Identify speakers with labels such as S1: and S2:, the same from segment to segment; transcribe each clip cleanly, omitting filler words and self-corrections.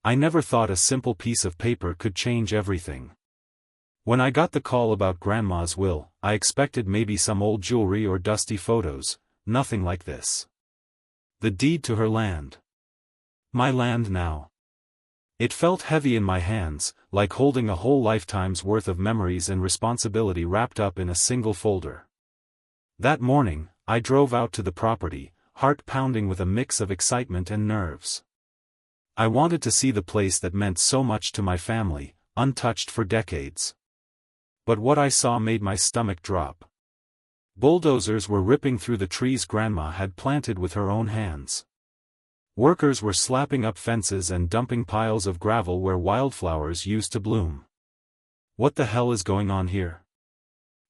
S1: I never thought a simple piece of paper could change everything. When I got the call about Grandma's will, I expected maybe some old jewelry or dusty photos, nothing like this. The deed to her land. My land now. It felt heavy in my hands, like holding a whole lifetime's worth of memories and responsibility wrapped up in a single folder. That morning, I drove out to the property, heart pounding with a mix of excitement and nerves. I wanted to see the place that meant so much to my family, untouched for decades. But what I saw made my stomach drop. Bulldozers were ripping through the trees Grandma had planted with her own hands. Workers were slapping up fences and dumping piles of gravel where wildflowers used to bloom. What the hell is going on here?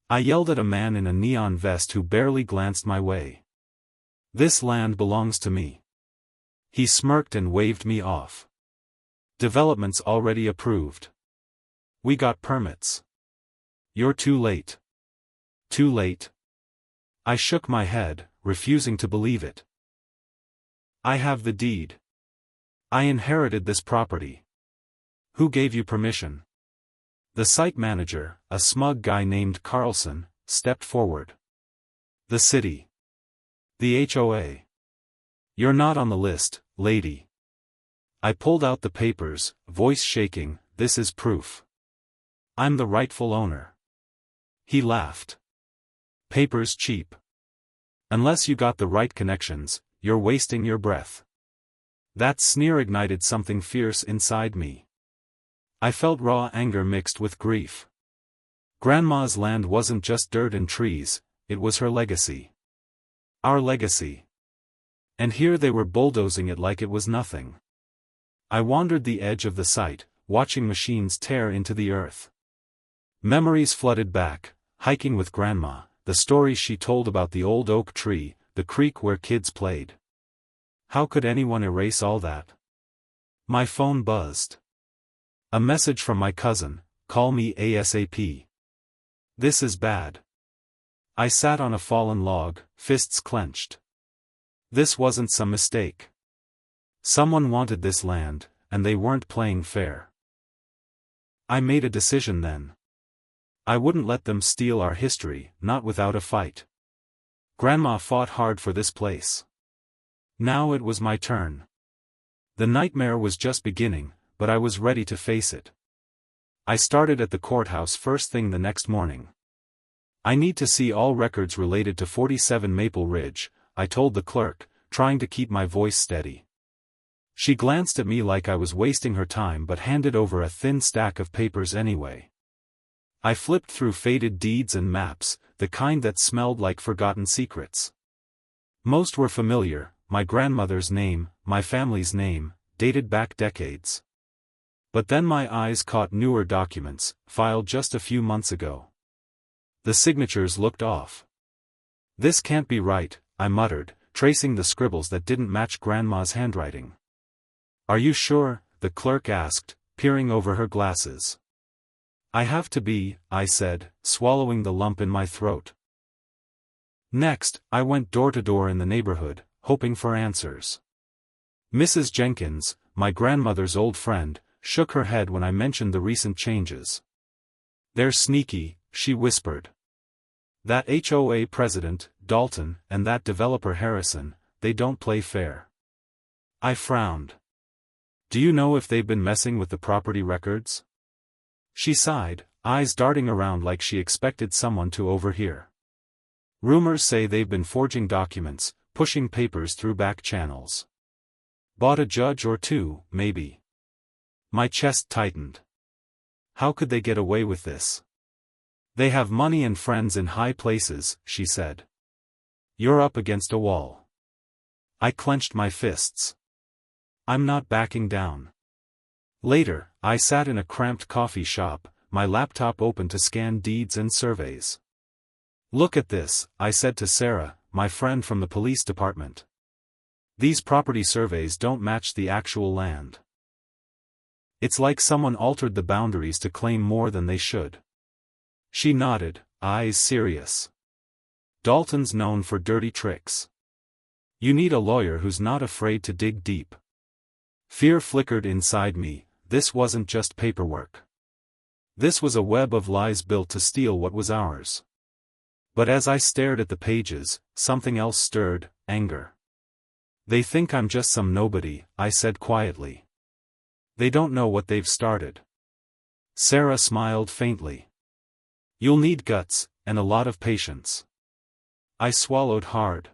S1: I yelled at a man in a neon vest who barely glanced my way. This land belongs to me. He smirked and waved me off. Development's already approved. We got permits. You're too late. Too late. I shook my head, refusing to believe it. I have the deed. I inherited this property. Who gave you permission? The site manager, a smug guy named Carlson, stepped forward. The city. The HOA. You're not on the list, lady. I pulled out the papers, voice shaking. This is proof. I'm the rightful owner. He laughed. Paper's cheap. Unless you got the right connections, you're wasting your breath. That sneer ignited something fierce inside me. I felt raw anger mixed with grief. Grandma's land wasn't just dirt and trees, it was her legacy. Our legacy. And here they were bulldozing it like it was nothing. I wandered the edge of the site, watching machines tear into the earth. Memories flooded back, hiking with Grandma, the stories she told about the old oak tree, the creek where kids played. How could anyone erase all that? My phone buzzed. A message from my cousin, call me ASAP. This is bad. I sat on a fallen log, fists clenched. This wasn't some mistake. Someone wanted this land, and they weren't playing fair. I made a decision then. I wouldn't let them steal our history, not without a fight. Grandma fought hard for this place. Now it was my turn. The nightmare was just beginning, but I was ready to face it. I started at the courthouse first thing the next morning. I need to see all records related to 47 Maple Ridge, I told the clerk, trying to keep my voice steady. She glanced at me like I was wasting her time but handed over a thin stack of papers anyway. I flipped through faded deeds and maps, the kind that smelled like forgotten secrets. Most were familiar, my grandmother's name, my family's name, dated back decades. But then my eyes caught newer documents, filed just a few months ago. The signatures looked off. This can't be right, I muttered, tracing the scribbles that didn't match Grandma's handwriting. Are you sure? The clerk asked, peering over her glasses. I have to be, I said, swallowing the lump in my throat. Next, I went door to door in the neighborhood, hoping for answers. Mrs. Jenkins, my grandmother's old friend, shook her head when I mentioned the recent changes. They're sneaky, she whispered. That HOA president, Dalton, and that developer Harrison, they don't play fair. I frowned. Do you know if they've been messing with the property records? She sighed, eyes darting around like she expected someone to overhear. Rumors say they've been forging documents, pushing papers through back channels. Bought a judge or two, maybe. My chest tightened. How could they get away with this? They have money and friends in high places, she said. You're up against a wall. I clenched my fists. I'm not backing down. Later, I sat in a cramped coffee shop, my laptop open to scan deeds and surveys. Look at this, I said to Sarah, my friend from the police department. These property surveys don't match the actual land. It's like someone altered the boundaries to claim more than they should. She nodded, eyes serious. Dalton's known for dirty tricks. You need a lawyer who's not afraid to dig deep. Fear flickered inside me. This wasn't just paperwork. This was a web of lies built to steal what was ours. But as I stared at the pages, something else stirred: anger. They think I'm just some nobody, I said quietly. They don't know what they've started. Sarah smiled faintly. You'll need guts, and a lot of patience. I swallowed hard.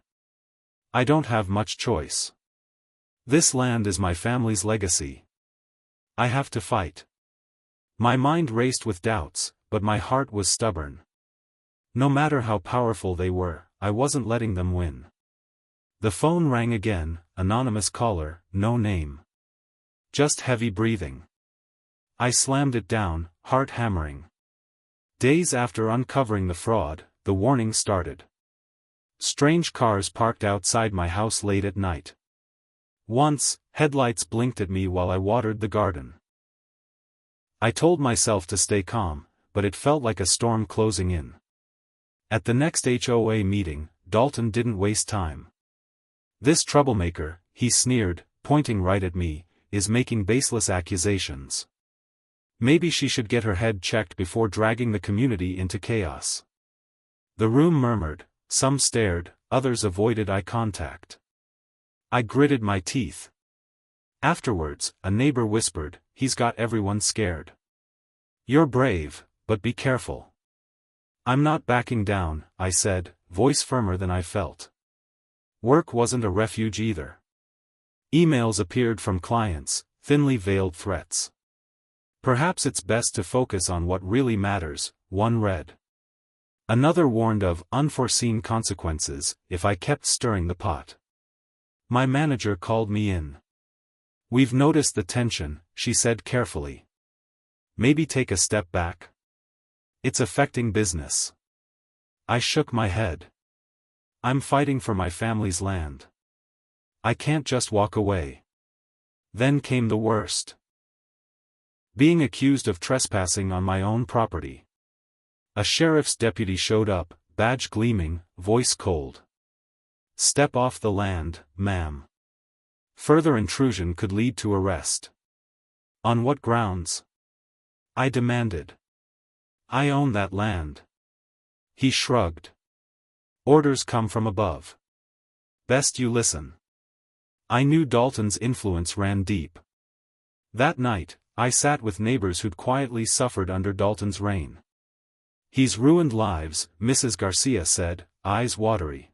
S1: I don't have much choice. This land is my family's legacy. I have to fight. My mind raced with doubts, but my heart was stubborn. No matter how powerful they were, I wasn't letting them win. The phone rang again, anonymous caller, no name. Just heavy breathing. I slammed it down, heart hammering. Days after uncovering the fraud, the warning started. Strange cars parked outside my house late at night. Once, headlights blinked at me while I watered the garden. I told myself to stay calm, but it felt like a storm closing in. At the next HOA meeting, Dalton didn't waste time. This troublemaker, he sneered, pointing right at me, is making baseless accusations. Maybe she should get her head checked before dragging the community into chaos. The room murmured, some stared, others avoided eye contact. I gritted my teeth. Afterwards, a neighbor whispered, he's got everyone scared. You're brave, but be careful. I'm not backing down, I said, voice firmer than I felt. Work wasn't a refuge either. Emails appeared from clients, thinly veiled threats. Perhaps it's best to focus on what really matters, one read. Another warned of unforeseen consequences if I kept stirring the pot. My manager called me in. We've noticed the tension, she said carefully. Maybe take a step back. It's affecting business. I shook my head. I'm fighting for my family's land. I can't just walk away. Then came the worst. Being accused of trespassing on my own property. A sheriff's deputy showed up, badge gleaming, voice cold. Step off the land, ma'am. Further intrusion could lead to arrest. On what grounds? I demanded. I own that land. He shrugged. Orders come from above. Best you listen. I knew Dalton's influence ran deep. That night, I sat with neighbors who'd quietly suffered under Dalton's reign. He's ruined lives, Mrs. Garcia said, eyes watery.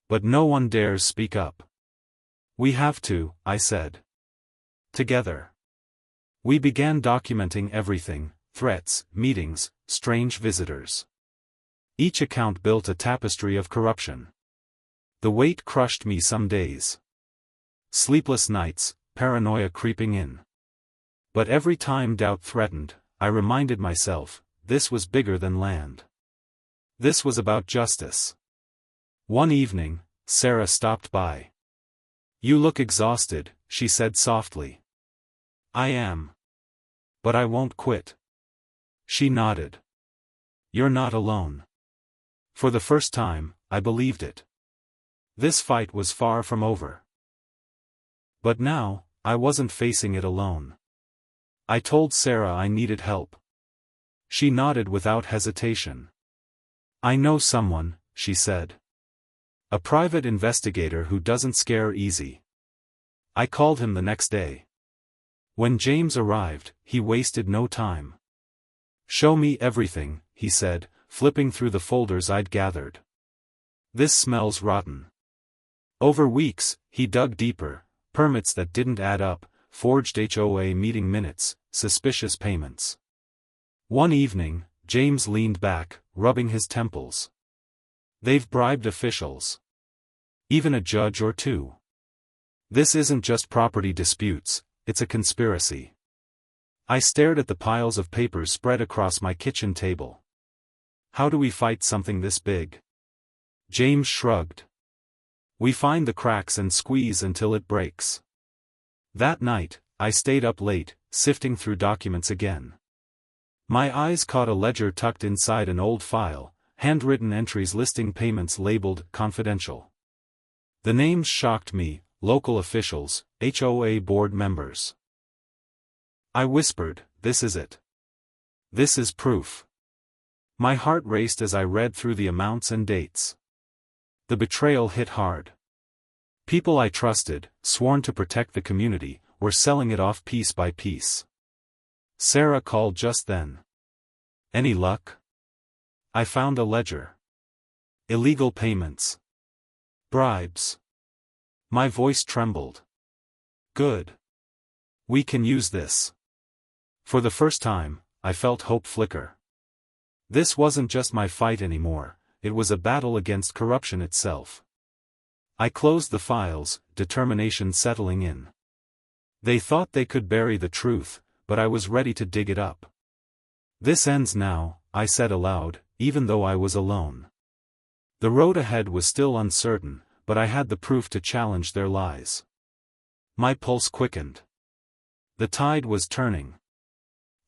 S1: But no one dares speak up. We have to, I said. Together. We began documenting everything: threats, meetings, strange visitors. Each account built a tapestry of corruption. The weight crushed me some days. Sleepless nights, paranoia creeping in. But every time doubt threatened, I reminded myself, this was bigger than land. This was about justice. One evening, Sarah stopped by. You look exhausted, she said softly. I am. But I won't quit. She nodded. You're not alone. For the first time, I believed it. This fight was far from over. But now, I wasn't facing it alone. I told Sarah I needed help. She nodded without hesitation. I know someone, she said. A private investigator who doesn't scare easy. I called him the next day. When James arrived, he wasted no time. Show me everything, he said, flipping through the folders I'd gathered. This smells rotten. Over weeks, he dug deeper: permits that didn't add up, forged HOA meeting minutes, suspicious payments. One evening, James leaned back, rubbing his temples. They've bribed officials. Even a judge or two. This isn't just property disputes, it's a conspiracy. I stared at the piles of papers spread across my kitchen table. How do we fight something this big? James shrugged. We find the cracks and squeeze until it breaks. That night, I stayed up late, sifting through documents again. My eyes caught a ledger tucked inside an old file, handwritten entries listing payments labeled confidential. The names shocked me: local officials, HOA board members. I whispered, "This is it. This is proof." My heart raced as I read through the amounts and dates. The betrayal hit hard. People I trusted, sworn to protect the community, were selling it off piece by piece. Sarah called just then. "Any luck?" I found a ledger. Illegal payments. Bribes. My voice trembled. "Good. We can use this." For the first time, I felt hope flicker. This wasn't just my fight anymore, it was a battle against corruption itself. I closed the files, determination settling in. They thought they could bury the truth, but I was ready to dig it up. "This ends now," I said aloud, even though I was alone. The road ahead was still uncertain, but I had the proof to challenge their lies. My pulse quickened. The tide was turning.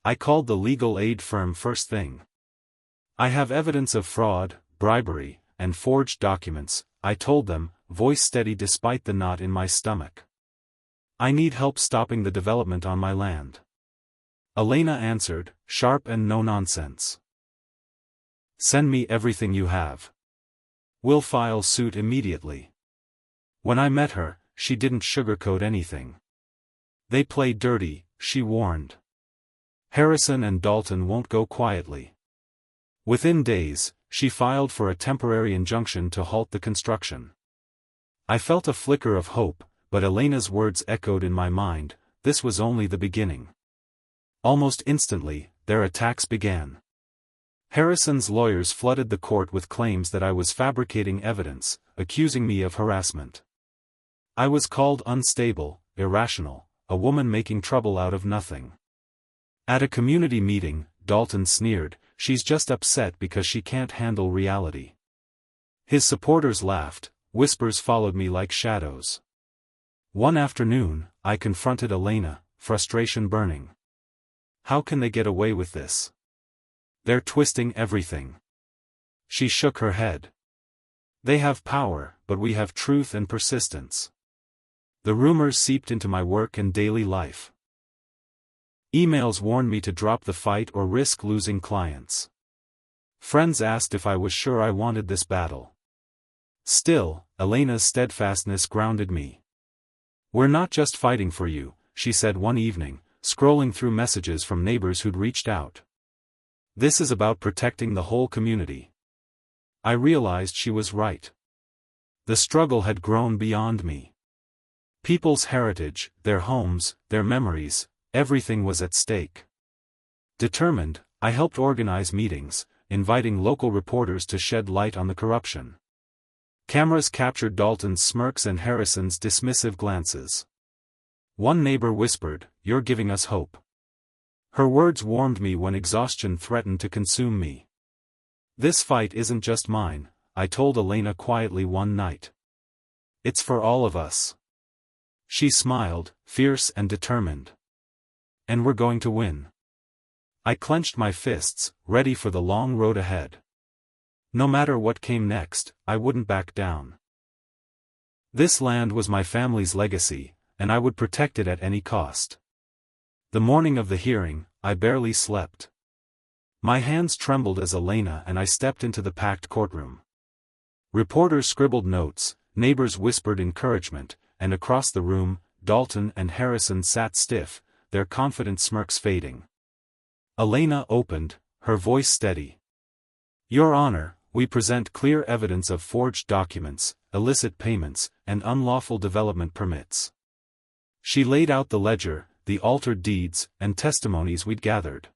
S1: I called the legal aid firm first thing. "I have evidence of fraud, bribery, and forged documents," I told them, voice steady despite the knot in my stomach. "I need help stopping the development on my land." Elena answered, sharp and no nonsense. "Send me everything you have. We'll file suit immediately." When I met her, she didn't sugarcoat anything. "They play dirty," she warned. "Harrison and Dalton won't go quietly." Within days, she filed for a temporary injunction to halt the construction. I felt a flicker of hope, but Elena's words echoed in my mind, this was only the beginning. Almost instantly, their attacks began. Harrison's lawyers flooded the court with claims that I was fabricating evidence, accusing me of harassment. I was called unstable, irrational, a woman making trouble out of nothing. At a community meeting, Dalton sneered, "She's just upset because she can't handle reality." His supporters laughed, whispers followed me like shadows. One afternoon, I confronted Elena, frustration burning. "How can they get away with this? They're twisting everything." She shook her head. "They have power, but we have truth and persistence." The rumors seeped into my work and daily life. Emails warned me to drop the fight or risk losing clients. Friends asked if I was sure I wanted this battle. Still, Elena's steadfastness grounded me. "We're not just fighting for you," she said one evening, scrolling through messages from neighbors who'd reached out. "This is about protecting the whole community." I realized she was right. The struggle had grown beyond me. People's heritage, their homes, their memories, everything was at stake. Determined, I helped organize meetings, inviting local reporters to shed light on the corruption. Cameras captured Dalton's smirks and Harrison's dismissive glances. One neighbor whispered, "You're giving us hope." Her words warmed me when exhaustion threatened to consume me. "This fight isn't just mine," I told Elena quietly one night. "It's for all of us." She smiled, fierce and determined. "And we're going to win." I clenched my fists, ready for the long road ahead. No matter what came next, I wouldn't back down. This land was my family's legacy, and I would protect it at any cost. The morning of the hearing, I barely slept. My hands trembled as Elena and I stepped into the packed courtroom. Reporters scribbled notes, neighbors whispered encouragement, and across the room, Dalton and Harrison sat stiff, their confident smirks fading. Elena opened, her voice steady. "Your Honor, we present clear evidence of forged documents, illicit payments, and unlawful development permits." She laid out the ledger, the altered deeds, and testimonies we'd gathered.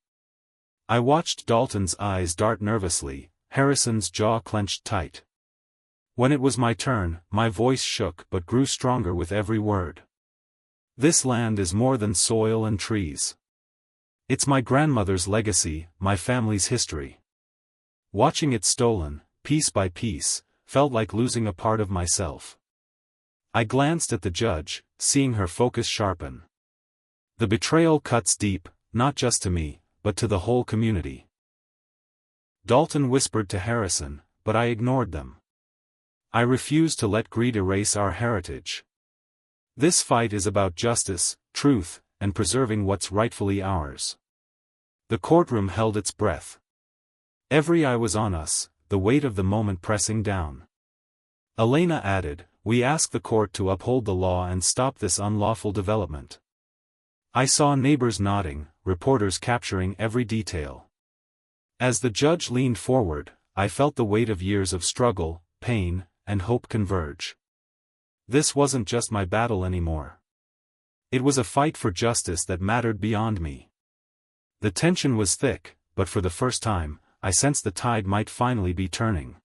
S1: I watched Dalton's eyes dart nervously, Harrison's jaw clenched tight. When it was my turn, my voice shook but grew stronger with every word. "This land is more than soil and trees. It's my grandmother's legacy, my family's history. Watching it stolen, piece by piece, felt like losing a part of myself." I glanced at the judge, seeing her focus sharpen. The betrayal cuts deep, not just to me, but to the whole community. Dalton whispered to Harrison, but I ignored them. I refused to let greed erase our heritage. This fight is about justice, truth, and preserving what's rightfully ours. The courtroom held its breath. Every eye was on us, the weight of the moment pressing down. Elena added, "We ask the court to uphold the law and stop this unlawful development." I saw neighbors nodding, reporters capturing every detail. As the judge leaned forward, I felt the weight of years of struggle, pain, and hope converge. This wasn't just my battle anymore. It was a fight for justice that mattered beyond me. The tension was thick, but for the first time, I sensed the tide might finally be turning.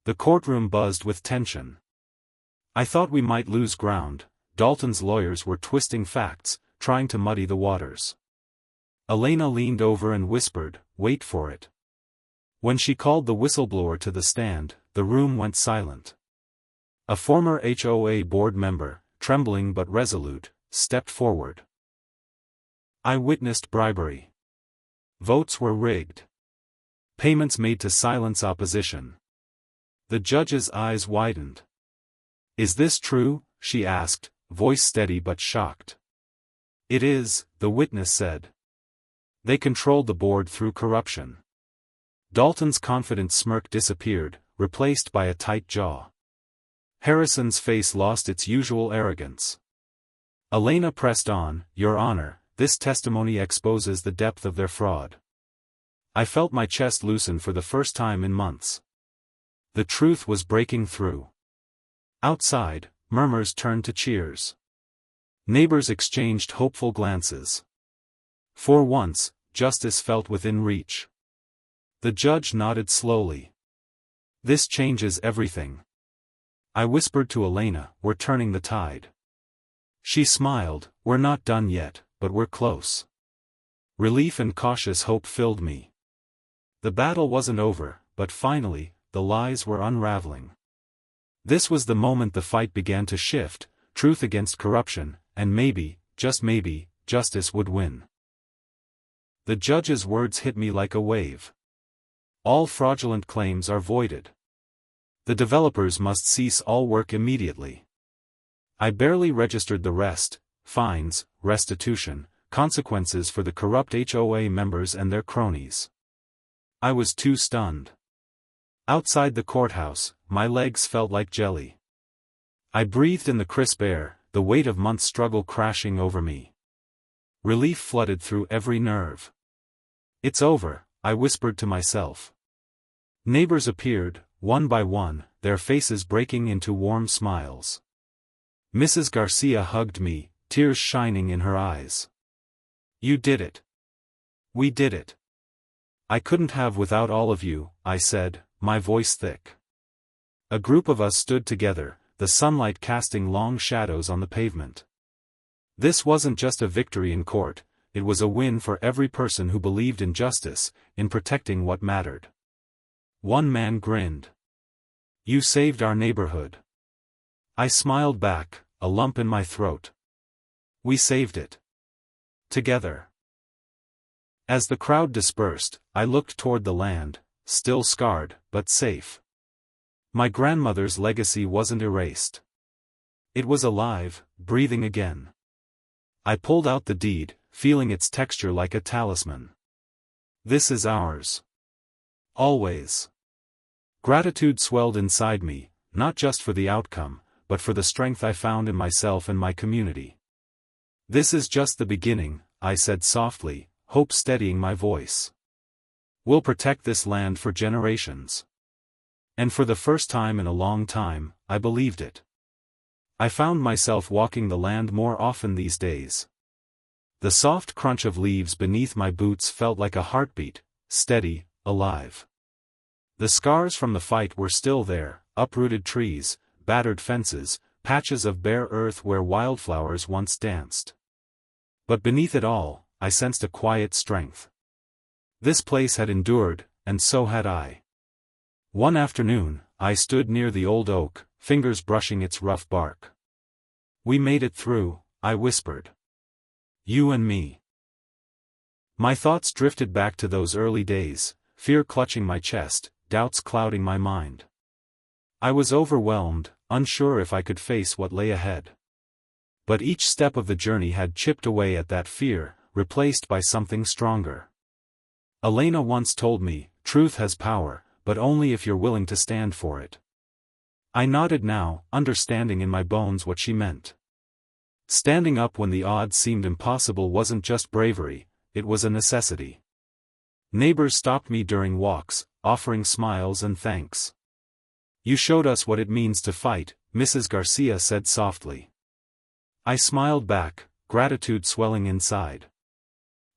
S1: The courtroom buzzed with tension. I thought we might lose ground. Dalton's lawyers were twisting facts, trying to muddy the waters. Elena leaned over and whispered, "Wait for it." When she called the whistleblower to the stand, the room went silent. A former HOA board member, trembling but resolute, stepped forward. "I witnessed bribery. Votes were rigged. Payments made to silence opposition." The judge's eyes widened. "Is this true?" she asked, voice steady but shocked. "It is," the witness said. "They controlled the board through corruption." Dalton's confident smirk disappeared, replaced by a tight jaw. Harrison's face lost its usual arrogance. Elena pressed on, "Your Honor, this testimony exposes the depth of their fraud." I felt my chest loosen for the first time in months. The truth was breaking through. Outside, murmurs turned to cheers. Neighbors exchanged hopeful glances. For once, justice felt within reach. The judge nodded slowly. "This changes everything." I whispered to Elena, "We're turning the tide." She smiled, "We're not done yet, but we're close." Relief and cautious hope filled me. The battle wasn't over, but finally, the lies were unraveling. This was the moment the fight began to shift, truth against corruption, and maybe, just maybe, justice would win. The judge's words hit me like a wave. All fraudulent claims are voided. The developers must cease all work immediately. I barely registered the rest: fines, restitution, consequences for the corrupt HOA members and their cronies. I was too stunned. Outside the courthouse, my legs felt like jelly. I breathed in the crisp air, the weight of months' struggle crashing over me. Relief flooded through every nerve. "It's over," I whispered to myself. Neighbors appeared, one by one, their faces breaking into warm smiles. Mrs. Garcia hugged me, tears shining in her eyes. "You did it. We did it. I couldn't have without all of you," I said, my voice thick. A group of us stood together, the sunlight casting long shadows on the pavement. This wasn't just a victory in court, it was a win for every person who believed in justice, in protecting what mattered. One man grinned. "You saved our neighborhood." I smiled back, a lump in my throat. We saved it. Together. As the crowd dispersed, I looked toward the land, still scarred, but safe. My grandmother's legacy wasn't erased. It was alive, breathing again. I pulled out the deed, feeling its texture like a talisman. This is ours. Always. Gratitude swelled inside me, not just for the outcome, but for the strength I found in myself and my community. "This is just the beginning," I said softly, hope steadying my voice. "We'll protect this land for generations." And for the first time in a long time, I believed it. I found myself walking the land more often these days. The soft crunch of leaves beneath my boots felt like a heartbeat, steady, alive. The scars from the fight were still there: uprooted trees, battered fences, patches of bare earth where wildflowers once danced. But beneath it all, I sensed a quiet strength. This place had endured, and so had I. One afternoon, I stood near the old oak, fingers brushing its rough bark. "We made it through," I whispered. "You and me." My thoughts drifted back to those early days, fear clutching my chest, doubts clouding my mind. I was overwhelmed, unsure if I could face what lay ahead. But each step of the journey had chipped away at that fear, replaced by something stronger. Elena once told me, truth has power, but only if you're willing to stand for it. I nodded now, understanding in my bones what she meant. Standing up when the odds seemed impossible wasn't just bravery, it was a necessity. Neighbors stopped me during walks, offering smiles and thanks. "You showed us what it means to fight," Mrs. Garcia said softly. I smiled back, gratitude swelling inside.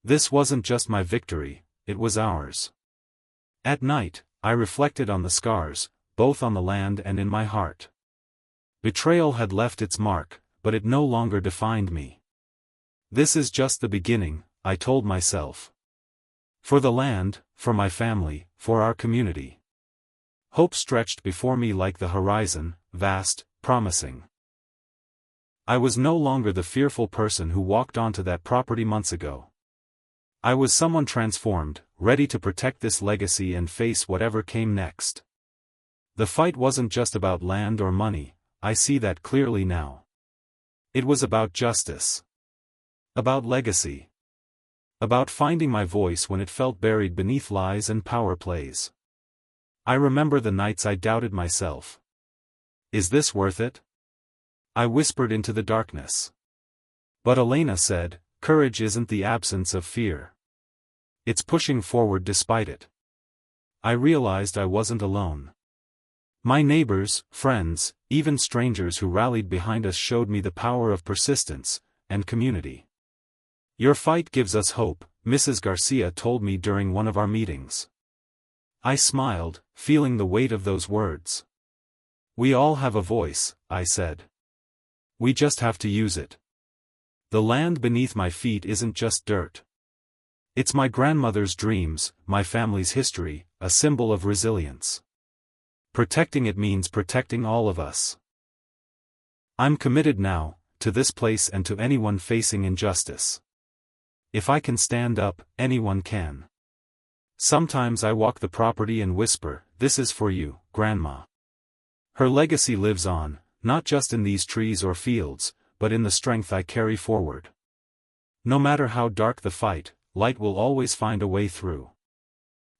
S1: This wasn't just my victory, it was ours. At night, I reflected on the scars, both on the land and in my heart. Betrayal had left its mark, but it no longer defined me. This is just the beginning, I told myself. For the land, for my family, for our community. Hope stretched before me like the horizon, vast, promising. I was no longer the fearful person who walked onto that property months ago. I was someone transformed, ready to protect this legacy and face whatever came next. The fight wasn't just about land or money, I see that clearly now. It was about justice. About legacy. About finding my voice when it felt buried beneath lies and power plays. I remember the nights I doubted myself. Is this worth it? I whispered into the darkness. But Elena said, courage isn't the absence of fear. It's pushing forward despite it. I realized I wasn't alone. My neighbors, friends, even strangers who rallied behind us showed me the power of persistence and community. Your fight gives us hope, Mrs. Garcia told me during one of our meetings. I smiled, feeling the weight of those words. We all have a voice, I said. We just have to use it. The land beneath my feet isn't just dirt. It's my grandmother's dreams, my family's history, a symbol of resilience. Protecting it means protecting all of us. I'm committed now, to this place and to anyone facing injustice. If I can stand up, anyone can. Sometimes I walk the property and whisper, "This is for you, Grandma." Her legacy lives on, not just in these trees or fields, but in the strength I carry forward. No matter how dark the fight, light will always find a way through.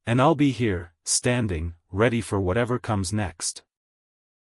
S1: And I'll be here, standing, ready for whatever comes next.